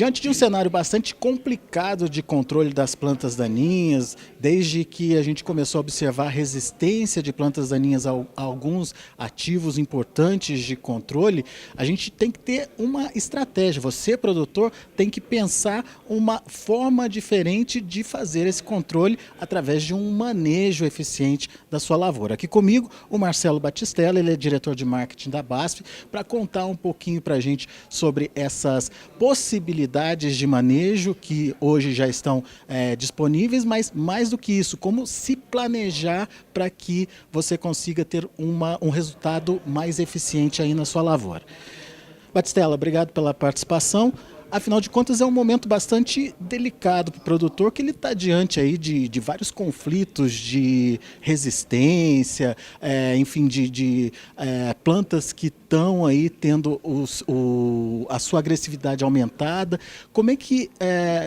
Diante de um cenário bastante complicado de controle das plantas daninhas, desde que a gente começou a observar a resistência de plantas daninhas a alguns ativos importantes de controle, a gente tem que ter uma estratégia. Você, produtor, tem que pensar uma forma diferente de fazer esse controle através de um manejo eficiente da sua lavoura. Aqui comigo, o Marcelo Batistella, ele é diretor de marketing da BASF, para contar um pouquinho para a gente sobre essas possibilidades de manejo que hoje já estão disponíveis, mas mais do que isso, como se planejar para que você consiga ter um resultado mais eficiente aí na sua lavoura. Batistella, obrigado pela participação. Afinal de contas, é um momento bastante delicado para o produtor, que ele está diante aí de vários conflitos de resistência, enfim, de plantas que estão aí tendo a sua agressividade aumentada. Como é que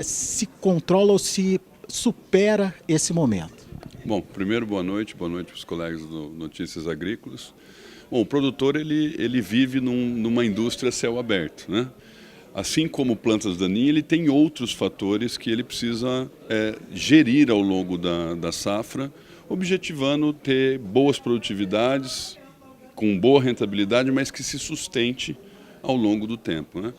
se controla ou se supera esse momento? Bom, primeiro, boa noite para os colegas do Notícias Agrícolas. Bom, o produtor ele vive numa indústria a céu aberto, né? Assim como plantas daninhas, ele tem outros fatores que ele precisa gerir ao longo da safra, objetivando ter boas produtividades, com boa rentabilidade, mas que se sustente ao longo do tempo, né?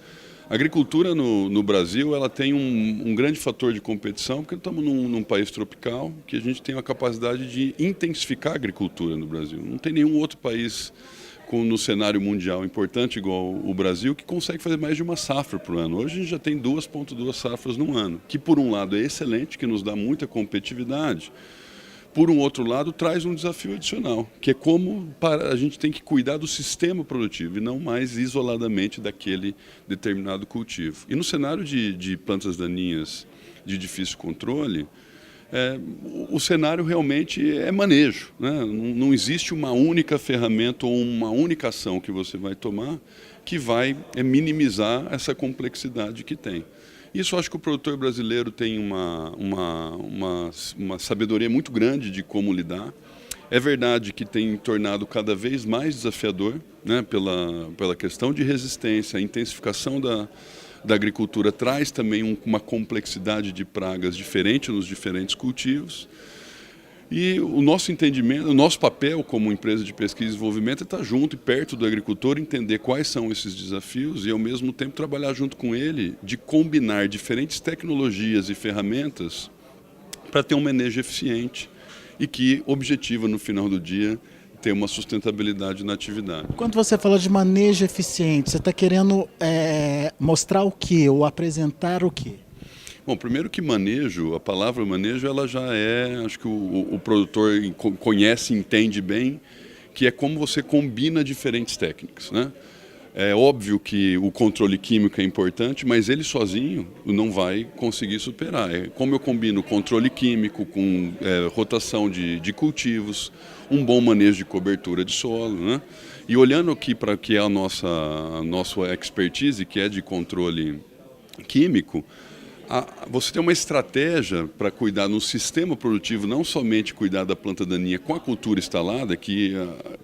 A agricultura no Brasil ela tem um grande fator de competição, porque estamos num país tropical, que a gente tem a capacidade de intensificar a agricultura no Brasil. Não tem nenhum outro país no cenário mundial importante igual o Brasil, que consegue fazer mais de uma safra por ano. Hoje a gente já tem 2,2 safras no ano, que por um lado é excelente, que nos dá muita competitividade, por um outro lado traz um desafio adicional, que é como a gente tem que cuidar do sistema produtivo e não mais isoladamente daquele determinado cultivo. E no cenário de plantas daninhas de difícil controle, o cenário realmente é manejo, né? Não existe uma única ferramenta ou uma única ação que você vai tomar que vai minimizar essa complexidade que tem. Isso acho que o produtor brasileiro tem uma sabedoria muito grande de como lidar. É verdade que tem tornado cada vez mais desafiador, né, pela questão de resistência, a intensificação da agricultura traz também uma complexidade de pragas diferente nos diferentes cultivos. E o nosso entendimento, o nosso papel como empresa de pesquisa e desenvolvimento é estar junto e perto do agricultor, entender quais são esses desafios e, ao mesmo tempo, trabalhar junto com ele de combinar diferentes tecnologias e ferramentas para ter um manejo eficiente e que objetiva, no final do dia, ter uma sustentabilidade na atividade. Quando você fala de manejo eficiente, você está querendo mostrar o quê? Ou apresentar o quê? Bom, primeiro que manejo, a palavra manejo, ela já acho que o produtor conhece e entende bem, que é como você combina diferentes técnicas, né? É óbvio que o controle químico é importante, mas ele sozinho não vai conseguir superar. É como eu combino controle químico com rotação de cultivos, um bom manejo de cobertura de solo, né? E olhando aqui para o que é a nossa expertise, que é de controle químico, você tem uma estratégia para cuidar no sistema produtivo, não somente cuidar da planta daninha com a cultura instalada, que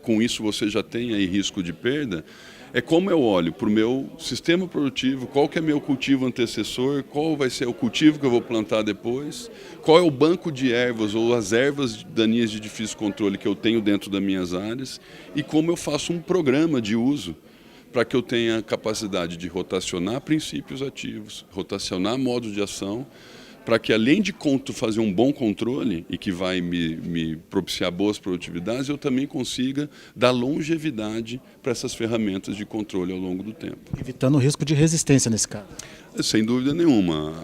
com isso você já tem aí risco de perda. É como eu olho para o meu sistema produtivo, qual que é meu cultivo antecessor, qual vai ser o cultivo que eu vou plantar depois, qual é o banco de ervas ou as ervas daninhas de difícil controle que eu tenho dentro das minhas áreas e como eu faço um programa de uso para que eu tenha capacidade de rotacionar princípios ativos, rotacionar modos de ação, para que além de fazer um bom controle e que vai me propiciar boas produtividades, eu também consiga dar longevidade para essas ferramentas de controle ao longo do tempo. Evitando o risco de resistência nesse caso. Sem dúvida nenhuma.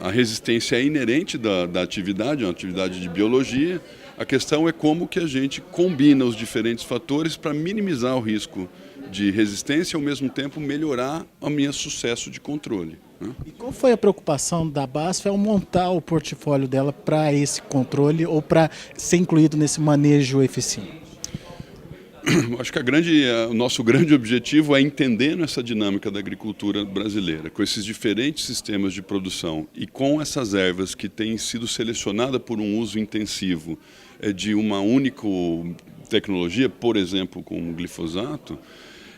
A resistência é inerente da atividade, é uma atividade de biologia. A questão é como que a gente combina os diferentes fatores para minimizar o risco de resistência e, ao mesmo tempo, melhorar o meu sucesso de controle. E qual foi a preocupação da BASF ao montar o portfólio dela para esse controle ou para ser incluído nesse manejo eficiente? Acho que o nosso grande objetivo é entender essa dinâmica da agricultura brasileira, com esses diferentes sistemas de produção e com essas ervas que têm sido selecionadas por um uso intensivo de uma única tecnologia, por exemplo, com o glifosato,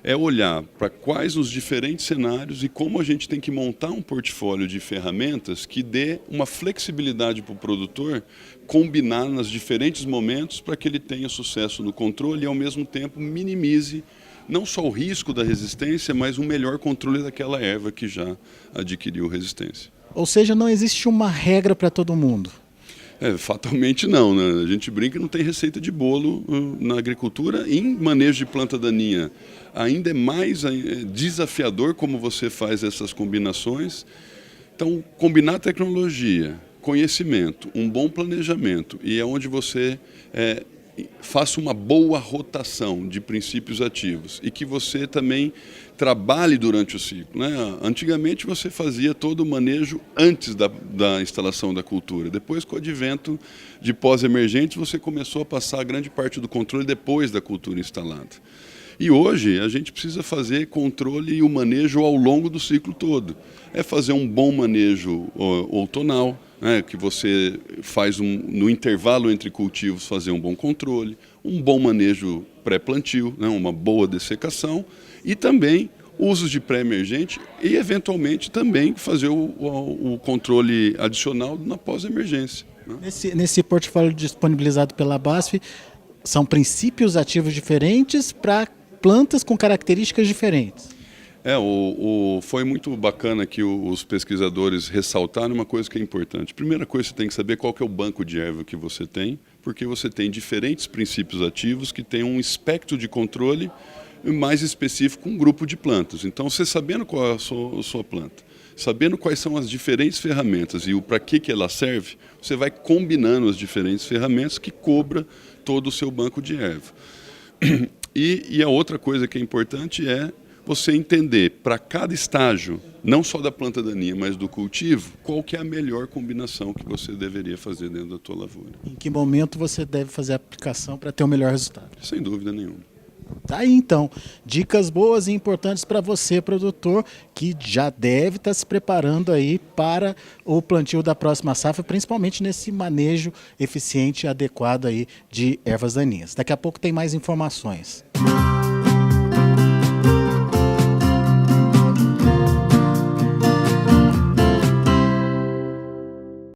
é olhar para quais os diferentes cenários e como a gente tem que montar um portfólio de ferramentas que dê uma flexibilidade para o produtor combinar nos diferentes momentos para que ele tenha sucesso no controle e, ao mesmo tempo, minimize não só o risco da resistência, mas um melhor controle daquela erva que já adquiriu resistência. Ou seja, não existe uma regra para todo mundo. Fatalmente não, né? A gente brinca que não tem receita de bolo na agricultura. Em manejo de planta daninha, ainda é mais desafiador como você faz essas combinações. Então, combinar tecnologia, conhecimento, um bom planejamento e é onde você faça uma boa rotação de princípios ativos e que você também trabalhe durante o ciclo, né? Antigamente você fazia todo o manejo antes da instalação da cultura. Depois, com o advento de pós-emergentes, você começou a passar a grande parte do controle depois da cultura instalada. E hoje a gente precisa fazer controle e o manejo ao longo do ciclo todo. É fazer um bom manejo outonal, né, que você faz no intervalo entre cultivos fazer um bom controle, um bom manejo pré-plantio, né, uma boa dessecação e também usos de pré-emergente e eventualmente também fazer o controle adicional na pós-emergência. Né? Nesse portfólio disponibilizado pela BASF, são princípios ativos diferentes para plantas com características diferentes. Foi muito bacana que os pesquisadores ressaltaram uma coisa que é importante. Primeira coisa, você tem que saber qual que é o banco de erva que você tem, porque você tem diferentes princípios ativos que têm um espectro de controle mais específico com um grupo de plantas. Então, você sabendo qual é a sua planta, sabendo quais são as diferentes ferramentas e para que ela serve, você vai combinando as diferentes ferramentas que cobra todo o seu banco de erva. E a outra coisa que é importante é você entender para cada estágio, não só da planta daninha, mas do cultivo, qual que é a melhor combinação que você deveria fazer dentro da tua lavoura. Em que momento você deve fazer a aplicação para ter o melhor resultado? Sem dúvida nenhuma. Tá aí então, dicas boas e importantes para você, produtor, que já deve estar se preparando aí para o plantio da próxima safra, principalmente nesse manejo eficiente e adequado aí de ervas daninhas. Daqui a pouco tem mais informações.